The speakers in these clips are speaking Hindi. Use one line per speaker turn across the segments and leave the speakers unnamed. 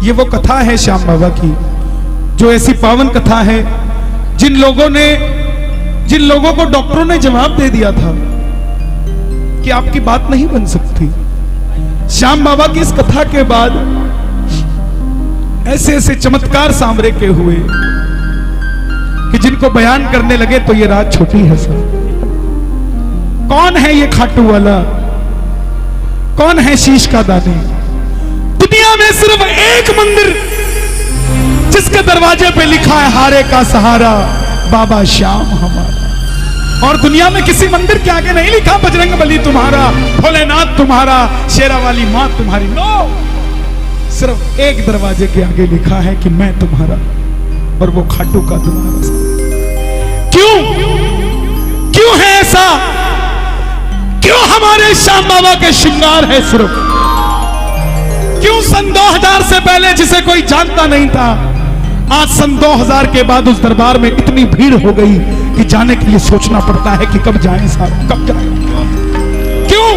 ये वो कथा है श्याम बाबा की, जो ऐसी पावन कथा है जिन लोगों को डॉक्टरों ने जवाब दे दिया था कि आपकी बात नहीं बन सकती। श्याम बाबा की इस कथा के बाद ऐसे ऐसे चमत्कार सामने के हुए कि जिनको बयान करने लगे तो ये रात छोटी है सर। कौन है ये खाटू वाला, कौन है शीश का दानी? दुनिया में सिर्फ एक मंदिर जिसके दरवाजे पे लिखा है हारे का सहारा बाबा श्याम हमारा, और दुनिया में किसी मंदिर के आगे नहीं लिखा बजरंग बली तुम्हारा, भोलेनाथ तुम्हारा, शेरा वाली मां तुम्हारी। नो, सिर्फ एक दरवाजे के आगे लिखा है कि मैं तुम्हारा, और वो खाटू का तुम्हारा। क्यों है ऐसा? क्यों हमारे श्याम बाबा के श्रृंगार है सिर्फ? क्यों सन 2000 से पहले जिसे कोई जानता नहीं था, आज सन 2000 के बाद उस दरबार में इतनी भीड़ हो गई कि जाने के लिए सोचना पड़ता है कि कब जाएं साहब, कब जाएं? क्यों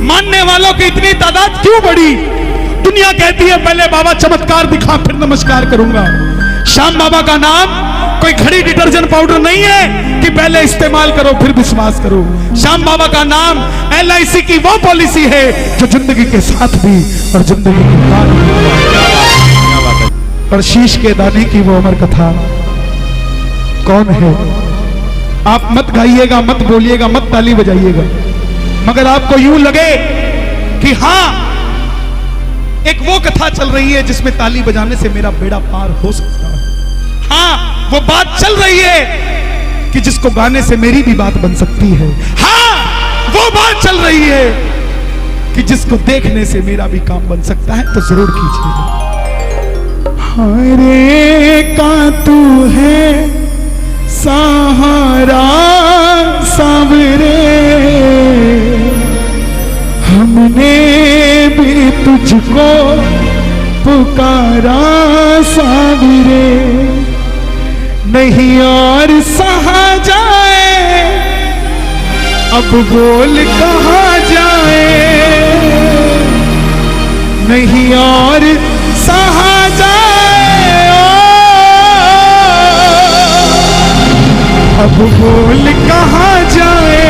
मानने वालों की इतनी तादाद क्यों बढ़ी? दुनिया कहती है पहले बाबा चमत्कार दिखा फिर नमस्कार करूंगा। श्याम बाबा का नाम कोई घड़ी डिटर्जेंट पाउडर नहीं है कि पहले इस्तेमाल करो फिर विश्वास करो। श्याम बाबा का नाम LIC की वो पॉलिसी है जो जिंदगी के साथ भी और जिंदगी के बाद भी। और शीश के दाने की वो अमर कथा कौन है? आप मत गाइएगा, मत बोलिएगा, मत ताली बजाइएगा, मगर आपको यूं लगे कि हाँ एक वो कथा चल रही है जिसमें ताली बजाने से मेरा बेड़ा पार हो सकता है। हाँ, वो बात चल रही है कि जिसको गाने से मेरी भी बात बन सकती है। हाँ, वो बात चल रही है कि जिसको देखने से मेरा भी काम बन सकता है। तो जरूर कीजिएगा। हरे का तू है सहारा सावरे, हमने भी तुझको पुकारा सावरे, नहीं और सहा जाए अब बोल कहाँ जाए, नहीं और सहा जाए अब बोल कहाँ जाए।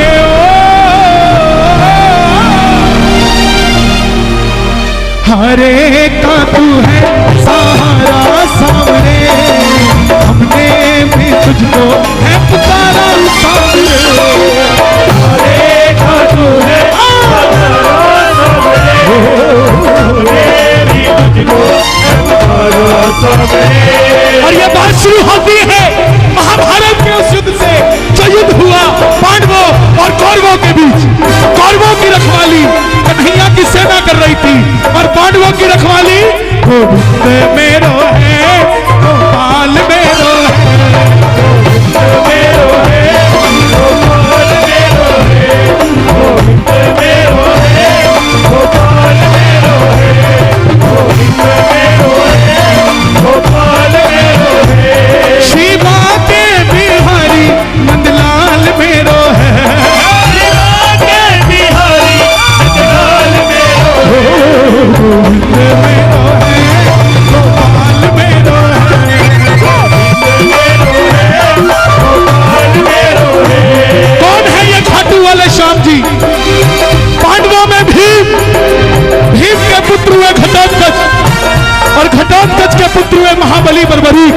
हरे का तू है सहारा सावरे, हमने भी तुझको है पुकारा सावरे। हरे का तू है सहारा सावरे, हमने भी तुझको है पुकारा सावरे। और ये बात शुरू होती है महाभारत के उस युद्ध से जो युद्ध हुआ पांडवों और कौरवों के बीच। कौरवों की रखवाली कन्हैया की सेना कर रही थी और पांडवों की रखवाली गोविंद मेरो है, गोपाल मेरो है, गोविंद मेरो है, गोपाल मेरो है, गोविंद मेरो है, गोपाल मेरो है, गोविंद मेरो है, गोपाल मेरो है। शिवा के बिहारी नंदलाल मेरो है, शिवा के बिहारी नंदलाल मेरो है, गोविंद मेरो है, गोपाल मेरो है, गोविंद मेरो है, गोपाल मेरो है। कौन है ये खाटू वाले श्याम जी? पांडवों में भीम के पुत्र हुए घटोत्कच, और घटोत्कच के पुत्र हुए महाबली बर्बरीक।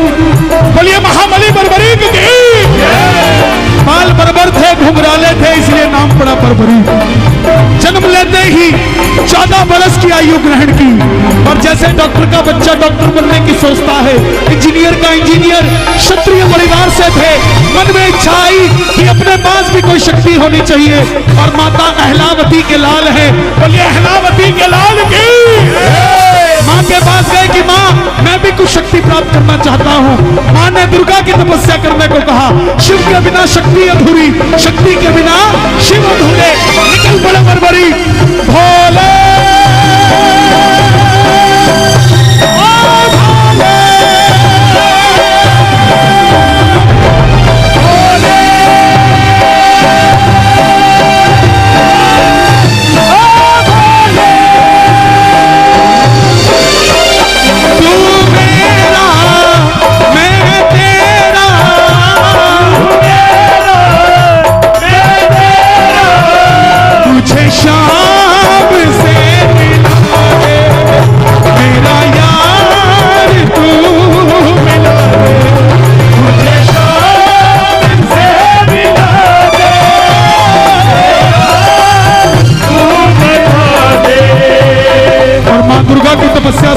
बोलिए महाबली बर्बरीक की। बाल बर्बर थे, घुंघराले थे, इसलिए नाम पड़ा बर्बरीक। जन्म लेते ही 14 बरस की आयु ग्रहण की, और जैसे डॉक्टर का बच्चा डॉक्टर बनने की सोचता है, इंजीनियर का इंजीनियर, क्षत्रिय परिवार से थे। मन में इच्छा आई कि अपने पास भी कोई शक्ति होनी चाहिए, और माता अहलावती के लाल है। बोलिए अहलावती के लाल की। माँ के पास गए कि माँ मैं भी कुछ शक्ति प्राप्त करना चाहता हूँ। माँ ने दुर्गा की तपस्या करने को कहा। शिव के बिना शक्ति अधूरी, शक्ति के बिना शिव अधूरे। निकल पड़े बर्बरी भोले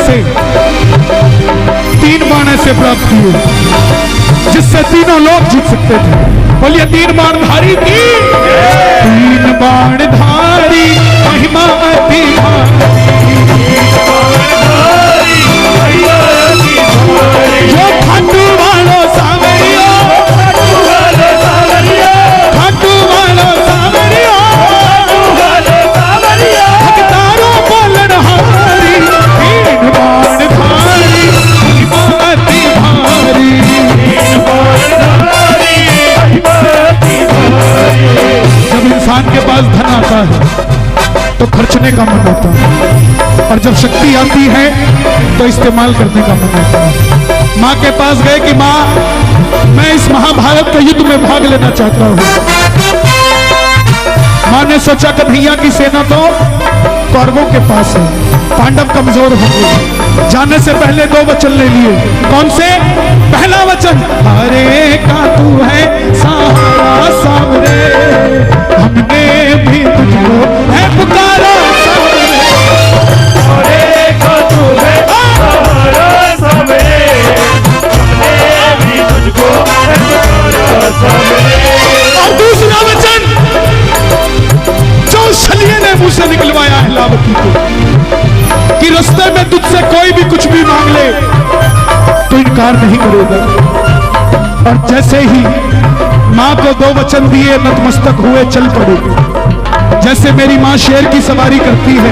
से 3 बाण ऐसे प्राप्त किए जिससे तीनों लोग जीत सकते थे। बोलिए 3 बाणधारी की 3 बाणधारी महिमा अति जो खाटू वालो सावरिया खाटू वालो सावरिया भक्तारों बोलन हारी 3 बाणधारी महिमा अति भारी जब इंसान के पास धन आता है तो खर्चने का मन होता है और जब शक्ति आती है तो इस्तेमाल करने का मन होता है। माँ के पास गए कि माँ मैं इस महाभारत के युद्ध में भाग लेना चाहता हूँ। माँ ने सोचा कन्हैया की सेना तो कौरवों के पास है, पांडव कमजोर होंगे। जाने से पहले 2 वचन ले लिए। कौन से? पहला वचन हरे का तू है सहारा सामने हमने भी तुझको है पुकारा सामने हरे का तू है सहारा सामने हमने भी तुझको है पुकारा सामने। और दूसरा वचन जो छलिए ने मुंह से निकलवाया है लावती को कि रास्ते में तुझसे कोई भी कुछ भी मांग ले तो इनकार नहीं करेगा। और जैसे ही मां को 2 वचन दिए नतमस्तक हुए चल पड़े। जैसे मेरी मां शेर की सवारी करती है,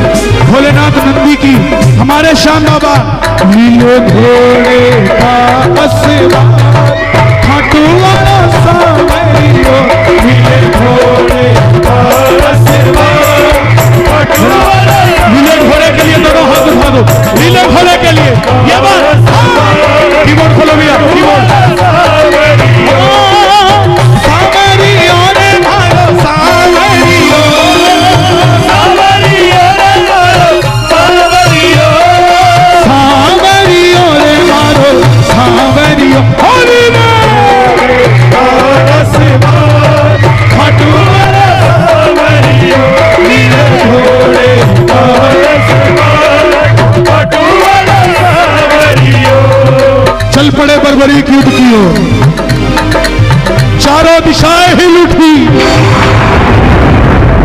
भोलेनाथ नंदी की, हमारे श्याम बाबा नीले घोड़े का असवार खाटू वाला सावरियो नीले घोड़े का असवार खाटू वाला। नीले घोड़े के लिए दोनों हाथ उठा दो। नीले घोड़े के लिए ये बात कीबोर्ड खोलो भैया कीबोर्ड। सावरियो रे मारो सावरियो सावरियो रे मारो सावरियो सावरियो रे मारो सावरियो हरि खाटू वाला सावरियो नीले घोड़े खाटू वाला सावरियो। चल पड़े बर्बरीक युद्ध की ओर। चारों दिशाएं हिल उठी,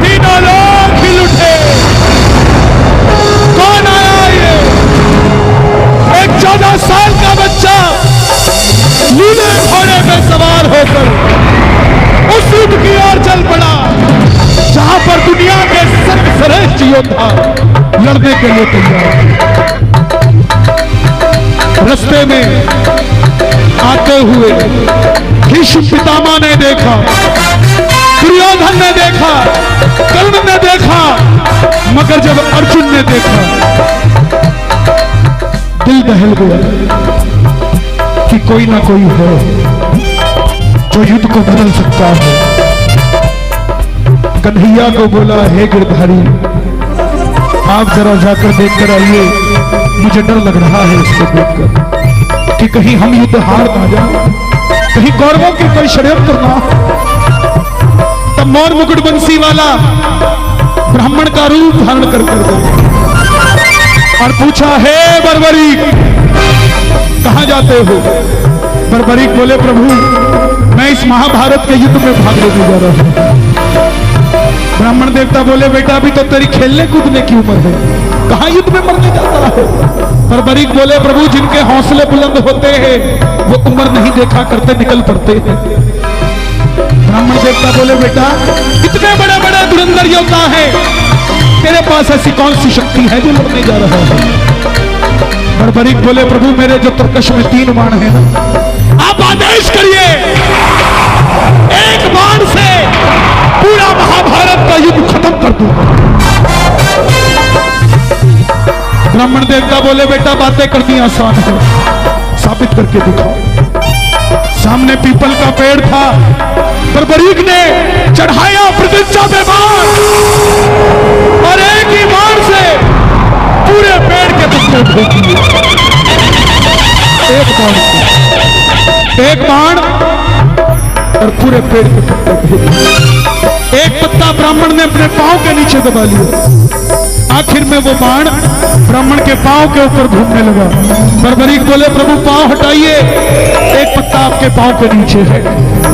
तीनों लोग हिल उठे। कौन आया ये? एक 14 साल का बच्चा नीले घोड़े पे सवार होकर उस युद्ध की ओर चल पड़ा जहां पर दुनिया के सर्वश्रेष्ठ योद्धा लड़ने के लिए तैयार। रास्ते में आते हुए भीष्म पितामह ने देखा, दुर्योधन ने देखा, कर्ण ने देखा, मगर जब अर्जुन ने देखा दिल दहल गया कि कोई ना कोई है जो युद्ध को बदल सकता है। कन्हैया को बोला हे गिरधारी आप जरा जाकर देखकर आइए, मुझे डर लग रहा है इसको देखकर कि कहीं हम युद्ध हार ना जाए, कहीं कौरवों की कोई षड्यंत्र ना हो। तब मोर मुकुट बंसी वाला ब्राह्मण का रूप धारण कर गए और पूछा हे बर्बरीक कहां जाते हो? बर्बरीक बोले प्रभु मैं इस महाभारत के युद्ध में भाग लेने जा रहा हूं। ब्राह्मण देवता बोले बेटा अभी तो तेरी खेलने कूदने की उम्र है, कहां युद्ध में मरने जाता है? बर्बरीक बोले प्रभु जिनके हौसले बुलंद होते हैं वो उम्र नहीं देखा करते निकल पड़ते हैं। ब्राह्मण देवता बोले बेटा इतने बड़े बड़े धुरंधर योद्धा है, तेरे पास ऐसी कौन सी शक्ति है जो लड़ने जा रहा है? बर्बरीक बोले प्रभु मेरे जो तरकश में 3 बाण है ना, आप आदेश करिए एक बाण से पूरा महाभारत का युद्ध खत्म कर दूं। ब्राह्मण देवता बोले बेटा बातें करनी आसान है, साबित करके दिखाओ। सामने पीपल का पेड़ था, बर्बरीक ने चढ़ाया प्रतिज्ञा पे बाण और एक ही बाण से पूरे पेड़ के पत्ते फेंक दिए। एक बाण और पूरे पेड़ के पत्ते फेंक दिए। एक पत्ता ब्राह्मण ने अपने पांव के नीचे दबा लिया आखिर में वो बाण ब्राह्मण के पांव के ऊपर घूमने लगा। बर्बरीक बोले प्रभु पांव हटाइए, एक पत्ता आपके पांव के नीचे है।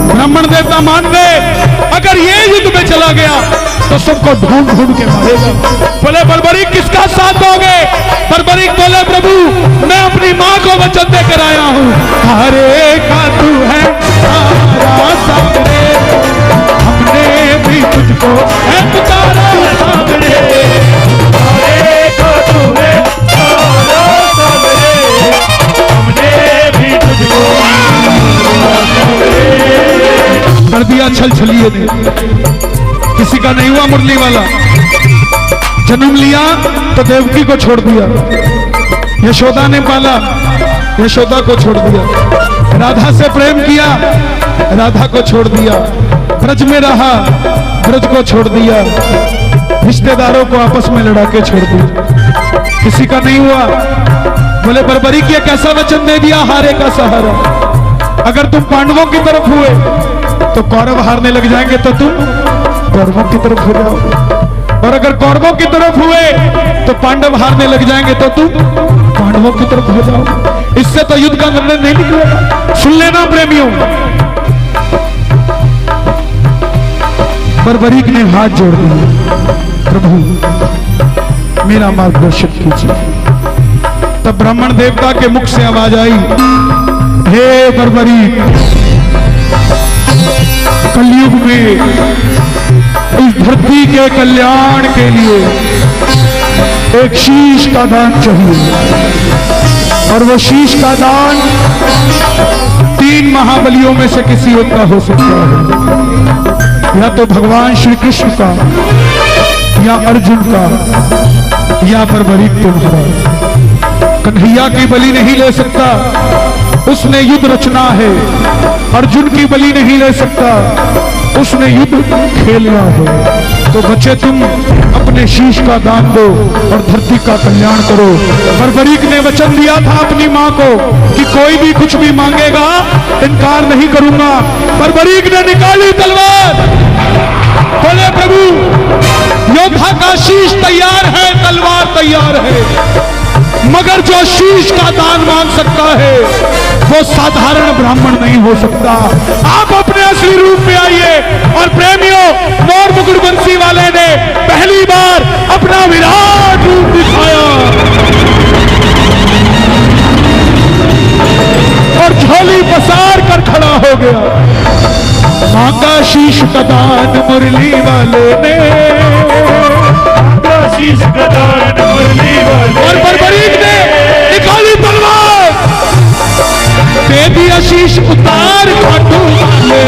ब्राह्मण देवता मान गए, अगर ये युद्ध में चला गया तो सबको ढूंढ ढूंढ के मारेगा। बोले बर्बरीक किसका साथ दोगे? बर्बरीक बोले प्रभु मैं अपनी माँ को वचन देकर आया हूँ, हरे का तू है सारा सामने, हमने भी तुझको है पुकारा सामने, हरे का तू है सारा सामने, हमने भी तुझको कर दिया। छल छलिए ने, किसी का नहीं हुआ मुरली वाला, जन्म लिया तो देवकी को छोड़ दिया, यशोदा ने पाला, यशोदा को छोड़ दिया, राधा से प्रेम किया, राधा को छोड़ दिया, ब्रज में रहा, ब्रज को छोड़ दिया, रिश्तेदारों को आपस में लड़ा के छोड़ दिया। किसी का नहीं हुआ। बोले बर्बरीक ये कैसा वचन दे दिया, हारे का सहारा। अगर तुम पांडवों की तरफ हुए तो कौरव हारने लग जाएंगे तो तुम कौरवों की तरफ हो जाओ, और अगर कौरवों की तरफ हुए तो पांडव हारने लग जाएंगे तो तुम पांडवों की तरफ हो जाओ। इससे तो युद्ध का निर्णय नहीं निकलेगा। सुन लेना प्रेमियों। बर्बरीक ने हाथ जोड़ दिया, प्रभु मेरा मार्गदर्शन कीजिए। तब ब्राह्मण देवता के मुख से आवाज आई, हे बर्बरीक, कलयुग में इस धरती के कल्याण के लिए एक शीश का दान चाहिए, और वो शीश का दान 3 महाबलियों में से किसी एक का हो सकता है, या तो भगवान श्री कृष्ण का, या अर्जुन का, या बर्बरीक तुम्हारा। कन्हैया की बलि नहीं ले सकता, उसने युद्ध रचना है। अर्जुन की बलि नहीं ले सकता, उसने युद्ध खेलना है। तो बच्चे तुम अपने शीश का दान दो और धरती का कल्याण करो। बर्बरीक ने वचन दिया था अपनी माँ को कि कोई भी कुछ भी मांगेगा इनकार नहीं करूंगा। बर्बरीक ने निकाली तलवार, बोले प्रभु योद्धा का शीश तैयार है, तलवार तैयार है, मगर जो शीश का दान मांग सकता है वो साधारण ब्राह्मण नहीं हो सकता। आप अपने असली रूप में आइए। और प्रेमियों, मोर मुकुट बंसी वाले ने पहली बार अपना विराट रूप दिखाया और झोली पसार कर खड़ा हो गया। मांगा शीश का दान मुरली वाले ने, शीश का दान मुरली वाले, और बर्बरीक ने निकाली तलवार, दे दिया शीश उतार खाटू वाले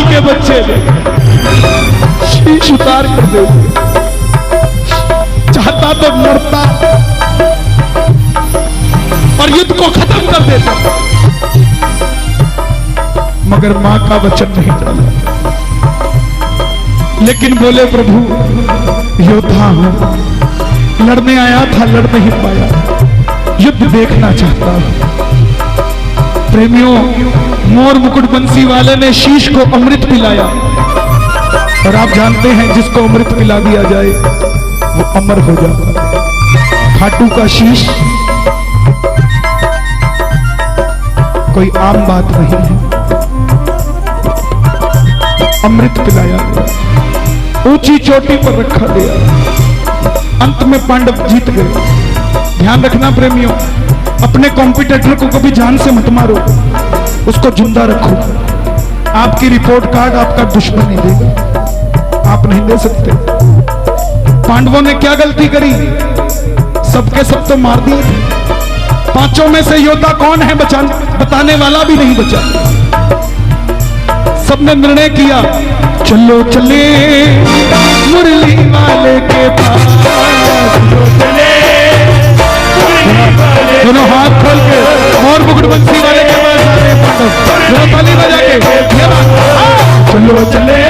के बच्चे ने शीश उतार कर दे दिया। चाहता तो मरता और युद्ध को खत्म कर देता, मगर मां का वचन नहीं टाला। लेकिन बोले प्रभु योद्धा हूं, लड़ने आया था, लड़ नहीं पाया, युद्ध देखना चाहता हूं। प्रेमियों, मोर मुकुट बंसी वाले ने शीश को अमृत पिलाया, और आप जानते हैं जिसको अमृत पिला दिया जाए वो अमर हो जाता है। खाटू का शीश कोई आम बात नहीं है, अमृत पिलाया गया, ऊंची चोटी पर रखा गया। अंत में पांडव जीत गए। ध्यान रखना प्रेमियों, अपने कॉम्पिटिटर को कभी जान से मत मारो, उसको जिंदा रखो। आपकी रिपोर्ट कार्ड आपका दुश्मन नहीं देगा, आप नहीं दे सकते। पांडवों ने क्या गलती करी? सबके सब तो मार दिए थे। 5 में से योद्धा कौन है बताने वाला भी नहीं बचा। सबने निर्णय किया, चलो चले मुरली वाले के पास, चलो चले दोनों हाथ खोल के मोर मुकुट बंसी वाले के पास आ रहे हैं पांडव, दोनों ताली बजा के चलो चले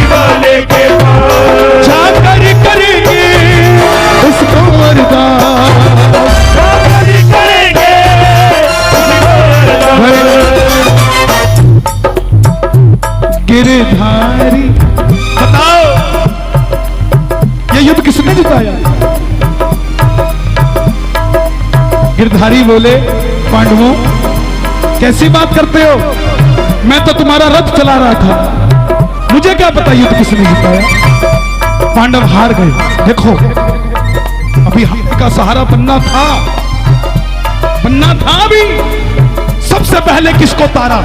वाले के पास जाकर करेंगे उसको अरदास, जाकर करेंगे गिरधारी। बताओ ये युद्ध किसने जिताया? गिरधारी बोले पांडवों कैसी बात करते हो, मैं तो तुम्हारा रथ चला रहा था, मुझे क्या पता युद्ध किसने जिताया। पांडव हार गए। देखो अभी हाथी का सहारा बनना था अभी, सबसे पहले किसको तारा?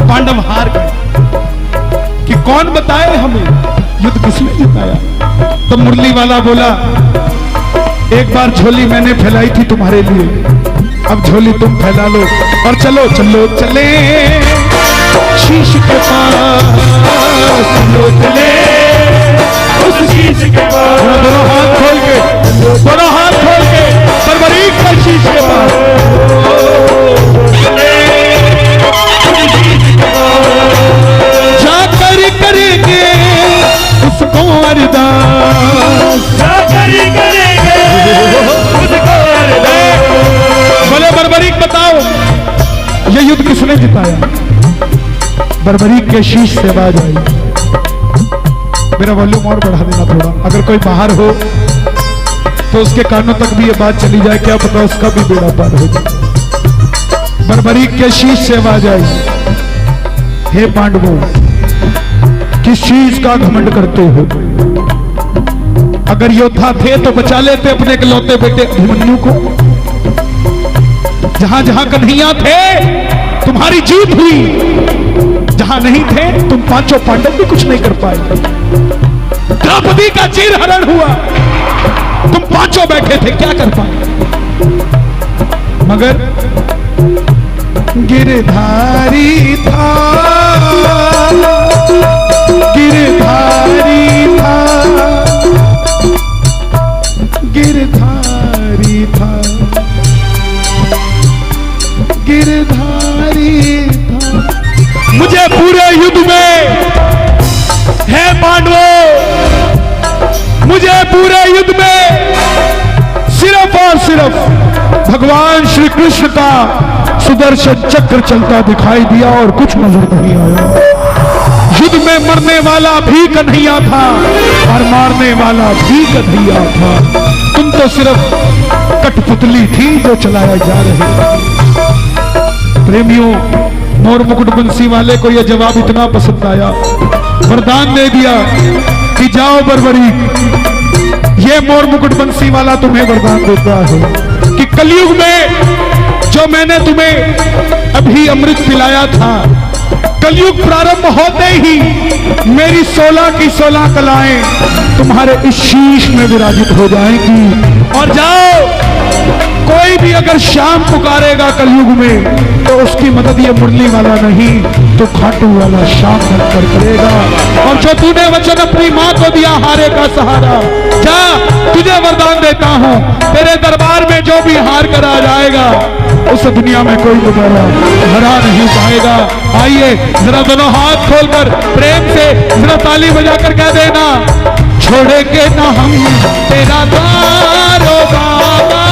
पांडव हार गए कि कौन बताए हमें युद्ध किसने जिताया। तो मुरली वाला बोला एक बार झोली मैंने फैलाई थी तुम्हारे लिए, अब झोली तुम फैला लो और चलो चलो चले शीश के पास, चलो चले उस शीश के पास। दोनों हाथ खोल के बर्बरीक का शीश के पास जाकर करेंगे उसको अरदास, जाकर करेंगे उसको अरदास। बोले बर्बरीक बताओ ये युद्ध किसने जिताया? बर्बरीक के शीश से आवाज आई। मेरा वॉल्यूम और बढ़ा देना थोड़ा, अगर कोई बाहर हो तो उसके कानों तक भी ये बात चली जाए, क्या पता उसका भी बेड़ा पार हो जाए। बर्बरीक के शीश से आवाज आई, हे पांडवों किस चीज का घमंड करते हो? अगर योद्धा थे तो बचा लेते अपने इकलौते बेटे अभिमन्यु को। जहां जहां कन्हैया थे तुम्हारी जीत हुई, जहां नहीं थे तुम पांचों पांडव भी कुछ नहीं कर पाए। द्रौपदी का चीरहरण हुआ, तुम पांचों बैठे थे, क्या कर पाए? मगर गिरधारी था, गिरधारी था, गिरधारी था, गिरधारी था। मुझे पूरे युद्ध में है पांडवों, मुझे पूरे युद्ध में सिर्फ और सिर्फ भगवान श्री कृष्ण का सुदर्शन चक्र चलता दिखाई दिया और कुछ नजर नहीं आया। युद्ध में मरने वाला भी कन्हैया था और मारने वाला भी कन्हैया था। तुम तो सिर्फ कठपुतली थी जो चलाया जा रही थी। प्रेमियों मोर मुकुट बंसी वाले को यह जवाब इतना पसंद आया, वरदान दे दिया कि जाओ बर्बरीक, ये मोर मुकुट बंसी वाला तुम्हें वरदान देता है कि कलयुग में जो मैंने तुम्हें अभी अमृत पिलाया था, कलयुग प्रारंभ होते ही मेरी 16 की 16 कलाएं तुम्हारे इस शीश में विराजित हो जाएंगी। और जाओ कोई भी अगर श्याम पुकारेगा कलयुग में तो उसकी मदद ये मुरली वाला नहीं तो खाटू वाला श्याम बनकर करेगा। और जो तूने वचन अपनी माँ को दिया हारे का सहारा, जा तुझे वरदान देता हूँ, तेरे दरबार में जो भी हार कर आ जाएगा उस दुनिया में कोई दोबारा हरा नहीं पाएगा। आइए जरा दोनों हाथ खोलकर प्रेम से जरा ताली बजाकर कह देना, छोड़ेंगे ना हम तेरा द्वार ओ बाबा,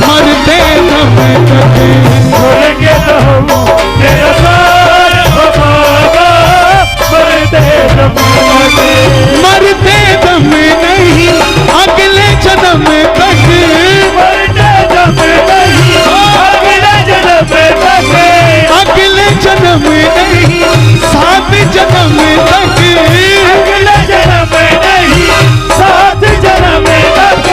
मरते दम तक छोड़ेंगे ना हम तेरा द्वार ओ बाबा, मरते दम तक, मरते दम नहीं अगले जन्म तक, मरते दम नहीं अगले जन्म तक, अगले जन्म नहीं 7 जन्म तक, अगले जन्म नहीं 7 जन्म तक,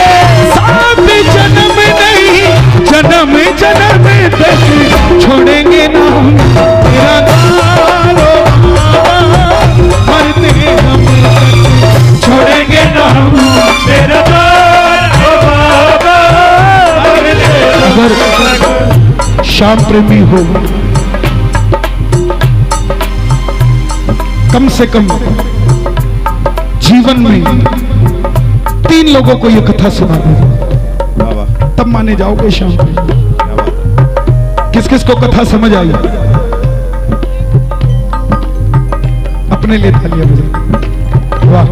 7 जन्म नहीं जन्म जन्म तक छोड़ेंगे ना हम तेरा द्वार ओ बाबा, मरते हम तक छोड़ेंगे ना हम तेरा द्वार ओ बाबा, मरते। अगर श्याम प्रेमी हो कम से कम जीवन में 3 लोगों को यह कथा सुना दे। तब माने जाओगे शाम को। किस किस को कथा समझ आई? अपने लिए तालियां बजाओ। वाह,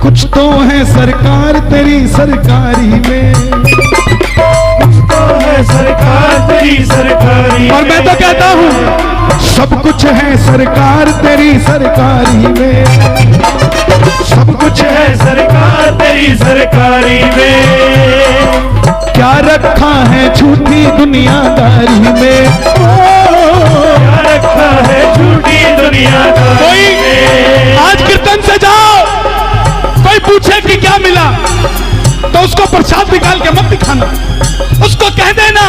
कुछ तो है सरकार तेरी सरकारी में,
कुछ तो है सरकार तेरी सरकारी।
और मैं तो कहता हूँ सब कुछ है सरकार तेरी सरकारी में, सब कुछ है
सरकार तेरी सरकारी में।
क्या रखा है झूठी दुनियादारी में,
क्या रखा है झूठी दुनियादारी में।
आज कीर्तन से जाओ, कोई पूछे कि क्या मिला तो उसको प्रसाद निकाल के मत दिखाना, उसको कह देना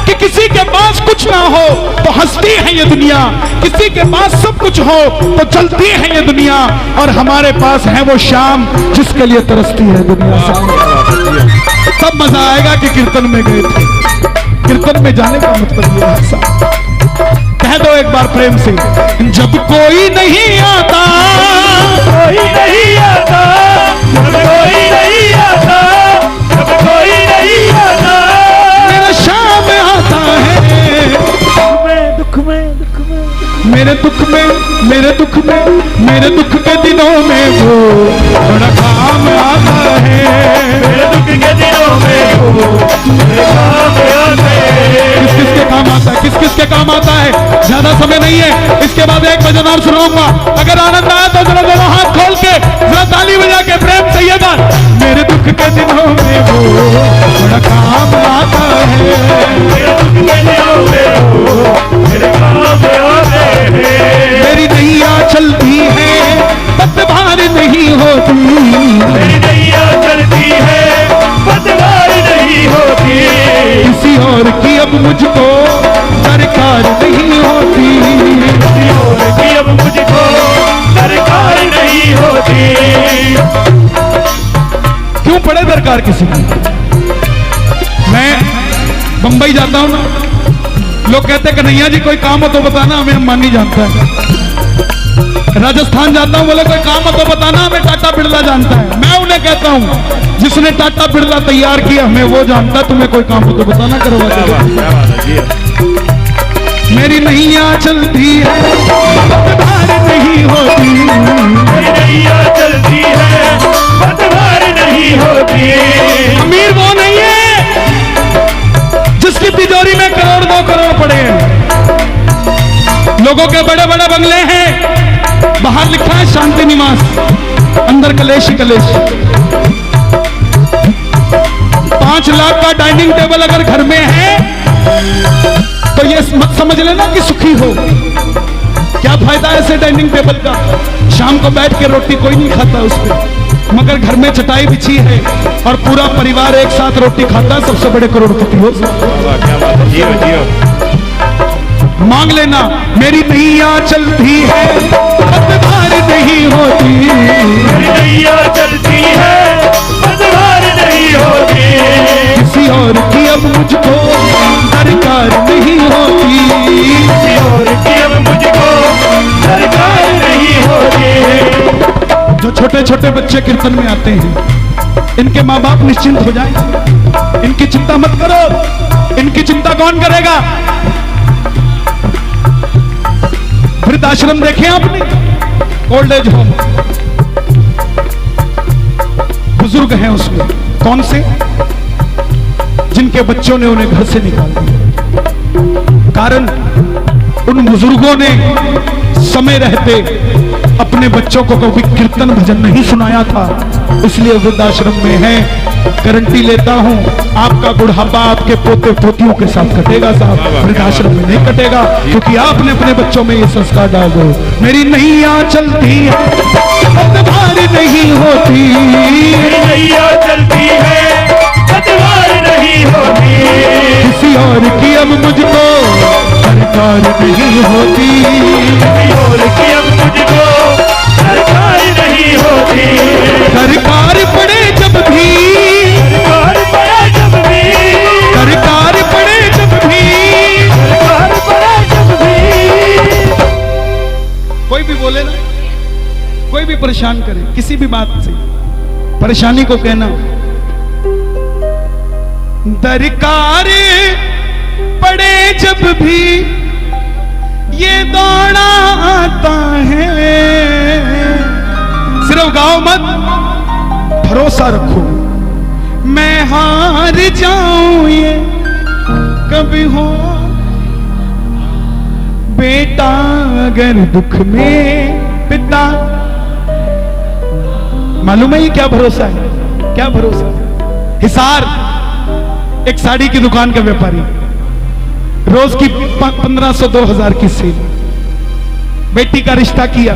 कि किसी के पास कुछ ना हो तो हंसती है ये दुनिया, किसी के पास सब कुछ हो तो चलती है ये दुनिया, और हमारे पास है वो शाम जिसके लिए तरसती है दुनिया। तब मजा आएगा कि कीर्तन में गए थे। कीर्तन में जाने का मतलब ये है साहब। कह दो एक बार प्रेम से, जब कोई नहीं आता,
कोई नहीं आता, जब कोई नहीं आता, जब कोई नहीं आता,
मेरा शाम आता है।
दुख में दुख में
मेरे दुख में, मेरे दुख में, मेरे दुख के दिनों में वो बड़ा काम आता है।
मेरे दुख के दिनों में वो मेरे काम आता है।
किस किस के काम आता है, किस किस के काम आता है? ज्यादा समय नहीं है, इसके बाद एक भजन और सुनाऊंगा। अगर आनंद आया तो जरा दोनों हाथ खोल के जरा ताली बजा के प्रेम से ये बात, मेरे दुख के दिनों में वो बड़ा काम आता है।
मेरे दुख के दिनों में वो मेरे काम आता है।
मेरी नैया चलती है पतवार नहीं होती,
मेरी नैया चलती है पतवार नहीं होती।
किसी और की अब मुझको दरकार नहीं होती,
किसी और की अब मुझको दरकार नहीं होती।
क्यों पड़े दरकार किसी की? मैं बंबई जाता हूं ना, लोग कहते कन्हैया जी कोई काम हो तो बताना, हमें अंबानी जानता है। राजस्थान जाता हूं, बोले कोई काम हो तो बताना, हमें टाटा बिरला जानता है। मैं उन्हें कहता हूं जिसने टाटा बिरला तैयार किया हमें वो जानता है, तुम्हें कोई काम हो तो बताना, करवा दो। मेरी नैया चलती है पतवार नहीं होती,
मेरी नैया चलती है पतवार नहीं होती।
अमीर वो नहीं है जिसकी तिजोरी में करोड़ 2 करोड़ पड़े हैं। लोगों के बड़े बड़े बंगले हैं, बाहर लिखा है शांति निवास, अंदर कलेश ही कलेश। 5 लाख का डाइनिंग टेबल अगर घर में है तो ये मत समझ लेना कि सुखी हो। क्या फायदा ऐसे डाइनिंग टेबल का? शाम को बैठ के रोटी कोई नहीं खाता उस पर, मगर घर में चटाई बिछी है और पूरा परिवार एक साथ रोटी खाता है, सबसे बड़े करोड़पति हो।
जियो जियो।
मांग लेना, मेरी नैया चलती है पतवार नहीं होती,
मेरी नैया चलती है पतवार नहीं होती।
किसी और की अब मुझको दरकार नहीं होती,
किसी और की अब मुझको दरकार नहीं होती।
जो छोटे छोटे बच्चे कीर्तन में आते हैं, इनके माँ बाप निश्चिंत हो जाएं, इनकी चिंता मत करो। इनकी चिंता कौन करेगा? वृद्धाश्रम देखे आपने? ओल्ड एज होम, बुजुर्ग हैं उसमें। कौन से? जिनके बच्चों ने उन्हें घर से निकाल दिया। कारण उन बुजुर्गों ने समय रहते अपने बच्चों को कभी कीर्तन भजन नहीं सुनाया था, इसलिए वृद्धाश्रम में है। गारंटी लेता हूं आपका बुढ़ापा आपके पोते पोतियों के साथ कटेगा साहब, वृद्धाश्रम में नहीं कटेगा, क्योंकि आपने अपने बच्चों में ये संस्कार डाल दो। मेरी नैया चलती है पतवार नहीं होती,
मेरी नैया चलती है पतवार नहीं होती।
किसी और की अब मुझको सरकार नहीं होती,
किसी और की अब मुझको सरकार नहीं होती।
सरकार पड़े जब भी,
सरकार पड़े जब भी,
सरकार पड़े जब भी,
सरकार पड़े जब भी।
कोई भी बोले ना, कोई भी परेशान परेशान करे किसी भी बात से, परेशानी को कहना दरकार पड़े जब भी ये दौड़ा आता है। सिर्फ गाओ मत, भरोसा रखो, मैं हार जाऊं ये कभी हो। बेटा अगर दुख में पिता, मालूम है ये क्या भरोसा है, क्या भरोसा है। हिसार एक साड़ी की दुकान का व्यापारी, रोज की 1500-2000 की सेल, बेटी का रिश्ता किया,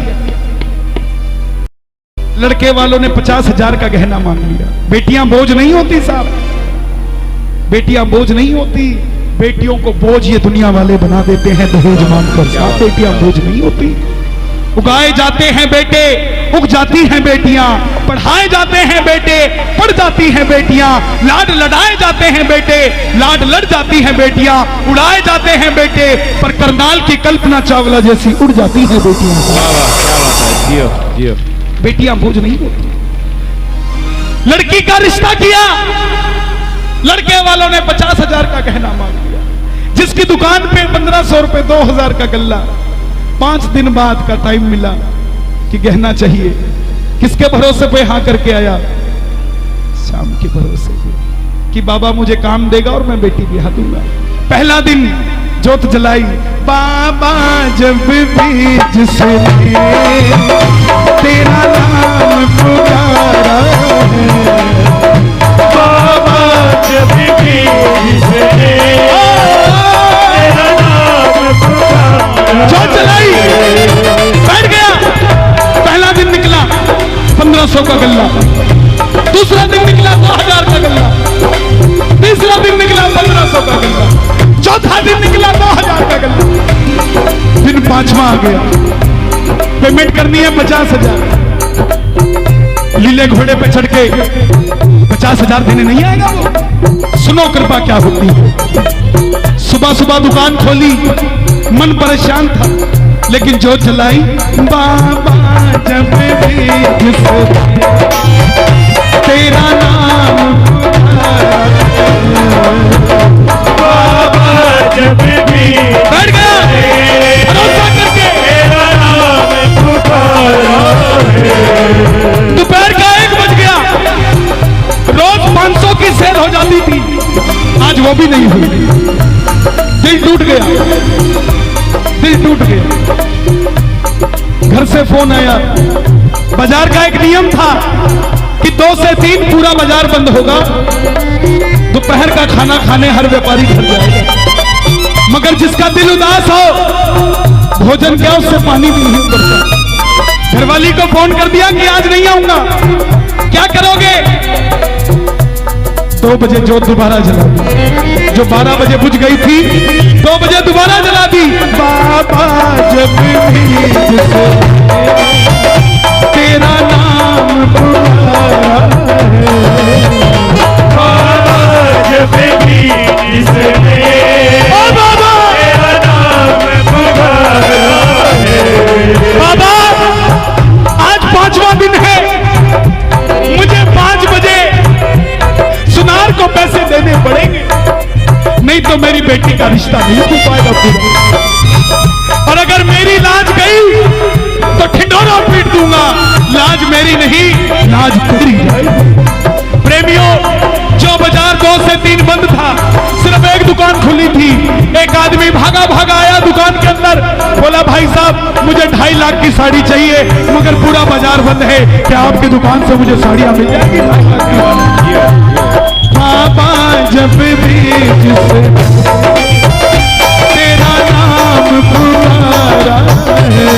लड़के वालों ने 50,000 का गहना मांग लिया। बेटियां बोझ नहीं होती साहब, बेटियां बोझ नहीं होती, बेटियों को बोझ ये दुनिया वाले बना देते हैं दहेज मांगकर। साहब बेटियां बोझ नहीं होती, उगाए जाते हैं बेटे, उग जाती हैं बेटियां, पढ़ाए जाते हैं बेटे, पढ़ जाती हैं बेटियां, लाड लड़ाए जाते हैं बेटे, लाड लड़ जाती हैं बेटियां, उड़ाए जाते हैं बेटे, पर करनाल की कल्पना चावला जैसी उड़ जाती हैं बेटियां।
वाह वाह, क्या बात है, जियो जियो।
बेटियां बोझ नहीं होती। लड़की का रिश्ता किया, लड़के वालों ने 50,000 का गहना मांग लिया, जिसकी दुकान पे 1500 रुपए 2000 का गल्ला। 5 दिन बाद का टाइम मिला कि गहना चाहिए, किसके भरोसे पे हाँ करके आया? शाम के भरोसे पे कि बाबा मुझे काम देगा और मैं बेटी ब्याह दूंगा। पहला दिन जोत जलाई, बाबा जब भी जिसने तेरा नाम पुकारा है,
बाबा जब भी जिसने तेरा नाम पुकारा,
जोत जलाई, बैठ गया। पहला दिन निकला 1500 का गल्ला, दूसरा दिन निकला 2000 का गल्ला, तीसरा दिन निकला 1500 का गल्ला, चौथा दिन निकला 2000 का गल्ला, दिन 5वां आ गया। पेमेंट करनी है 50,000। लीले घोड़े पे चढ़ के 50,000 देने नहीं आएगा वो। सुनो कृपा क्या होती है। सुबह सुबह दुकान खोली, मन परेशान था, लेकिन जोत जलाई, बाबा जब भी जिसने तेरा नाम पुकारा,
बाबा जब भी
बैठ गया भरोसा करके
तेरा नाम पुकारा है।
दोपहर का 1 बज गया। रोज 500 की सेल हो जाती थी, आज वो भी नहीं हुई। दिल टूट गया, दिल टूट गया। घर से फोन आया, बाजार का एक नियम था कि 2 से 3 पूरा बाजार बंद होगा, दोपहर का खाना खाने हर व्यापारी घर जाएगा। मगर जिसका दिल उदास हो, भोजन क्या उससे पानी भी नहीं उतरता। घरवाली को फोन कर दिया कि आज नहीं आऊंगा, क्या करोगे? 2 बजे जोत दोबारा जला दी, जो 12 बजे बुझ गई थी 2 बजे दोबारा जला दी। बाबा जब भी जिसे तेरा नाम पुकारा है,
बाबा जब भी जिसने
ओ बाबा
तेरा नाम पुकारा है।
बाबा आज 5वां दिन है, मुझे 5 बजे सुनार को पैसे देने पड़ेंगे, नहीं तो मेरी बेटी का रिश्ता नहीं हो पाएगा पूरा। और अगर मेरी लाज गई तो ठिंडोरा पीट दूंगा। लाज मेरी नहीं, लाज तेरी जाएगी। प्रेमियों, जो बाजार 2 से 3 बंद था, सिर्फ एक दुकान खुली थी। एक आदमी भागा भागा आया दुकान के अंदर, बोला भाई साहब मुझे 2.5 लाख की साड़ी चाहिए, मगर पूरा बाजार बंद है, क्या आपकी दुकान से मुझे साड़ियां मिल जाएगी 2.5 लाख की? बाबा जब भी जिसे तेरा नाम पुकारा है,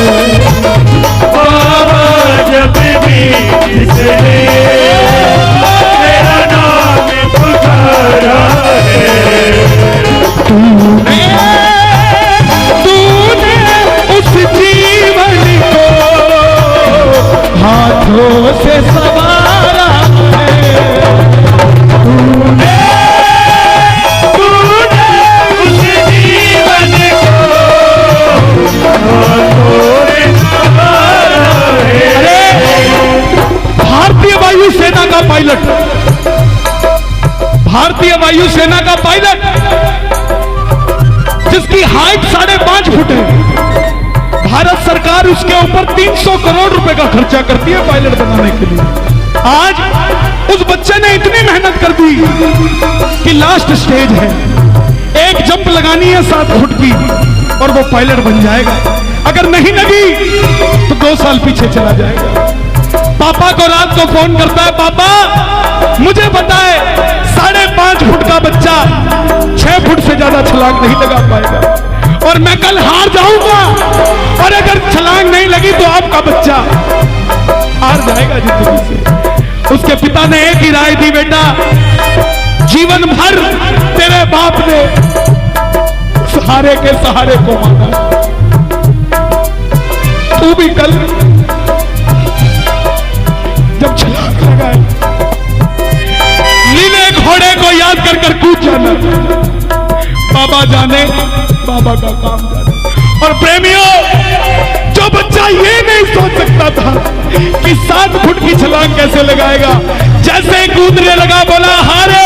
बाबा जब भी जिसने तेरा नाम पुकारा है।
तूने उस जीवन को हाथों से संवारा है,
तूने
का पायलट, भारतीय वायुसेना का पायलट, जिसकी हाइट 5.5 फुट है, भारत सरकार उसके ऊपर 300 करोड़ रुपए का खर्चा करती है पायलट बनाने के लिए। आज उस बच्चे ने इतनी मेहनत कर दी कि लास्ट स्टेज है, एक जंप लगानी है 7 फुट की और वो पायलट बन जाएगा। अगर नहीं लगी तो 2 साल पीछे चला जाएगा। पापा को रात को फोन करता है, पापा मुझे पता है 5.5 फुट का बच्चा 6 फुट से ज्यादा छलांग नहीं लगा पाएगा और मैं कल हार जाऊंगा, और अगर छलांग नहीं लगी तो आपका बच्चा हार जाएगा जिंदगी से। उसके पिता ने एक ही राय दी, बेटा जीवन भर तेरे बाप ने सहारे के सहारे को माना, तू भी कल जब छलांग लगाए नीले घोड़े को याद कर कर कूद जाना। बाबा जाने, बाबा का काम जाने। और प्रेमियों, जो बच्चा ये नहीं सोच सकता था कि 7 फुट की छलांग कैसे लगाएगा, जैसे कूदने लगा बोला हारे